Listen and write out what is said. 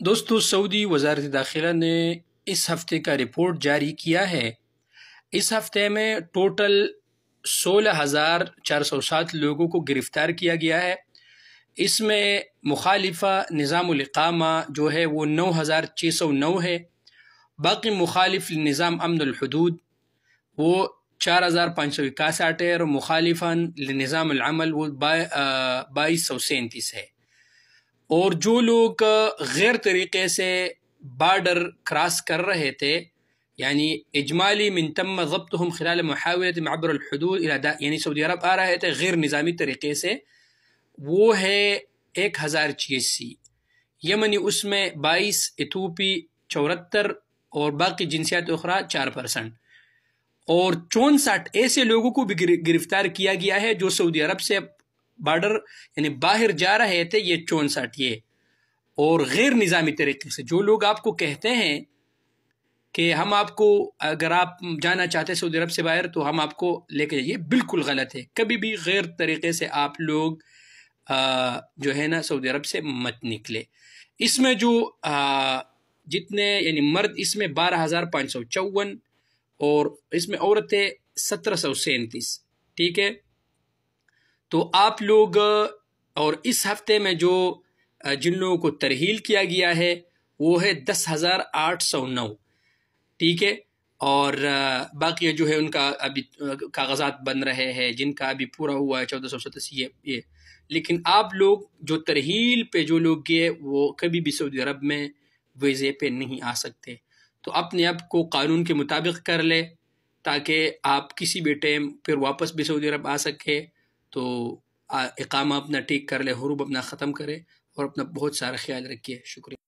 دوستو، سعودی وزارت داخلہ نے اس ہفتے کا رپورٹ جاری کیا ہے۔ اس ہفتے میں ٹوٹل 16,407 لوگوں کو گرفتار کیا گیا ہے۔ اس میں مخالفہ نظام الاقامہ جو ہے وہ 9,609 ہے۔ باقی مخالف نظام امن الحدود وہ 4,561 ہے، اور مخالفاً لنظام العمل وہ 2,237 ہے۔ اور جو لوگ غیر طریقے سے بارڈر کراس کر رہے تھے، یعنی اجمالی من تم ضبطهم خلال محاولة معبر الحدود یعنی سعودی عرب آ رہے تھے غیر نظامی طریقے سے، وہ ہے 1,086۔ یمنی اس میں 22، ایتھوپی 74، اور باقی جنسیات اخرى 4%۔ اور 64 ایسے لوگوں کو بھی گرفتار کیا گیا ہے جو سعودی عرب سے بارڈر یعنی باہر جا رہے تھے، یہ 64 یہ۔ اور غیر نظامی طریقے سے جو لوگ آپ کو کہتے ہیں کہ ہم آپ کو، اگر آپ جانا چاہتے ہیں سعودی عرب سے باہر تو ہم آپ کو لے کے جائیے، بالکل غلط ہے۔ کبھی بھی غیر طریقے سے آپ لوگ جو ہے نا سعودی عرب سے مت نکلے۔ اس میں جو جتنے یعنی مرد اس میں 12,554، اور اس میں عورتیں 1,737، ٹھیک ہے۔ تو آپ لوگ، اور اس ہفتے میں جو جن لوگوں کو ترحیل کیا گیا ہے وہ ہے 10,809، ٹھیک ہے۔ اور باقی جو ہے ان کا ابھی کاغذات بن رہے ہیں، جن کا ابھی پورا ہوا ہے 1,487 یہ۔ لیکن آپ لوگ جو ترحیل پہ جو لوگ گئے وہ کبھی بھی سعودی عرب میں ویزے پہ نہیں آ سکتے، تو اپنے آپ کو قانون کے مطابق کر لے تاکہ آپ کسی بھی ٹائم پھر واپس بھی سعودی عرب آ سکے۔ تو اقامہ اپنا ٹھیک کر لے، حروب اپنا ختم کرے، اور اپنا بہت سارا خیال رکھیے۔ شکریہ۔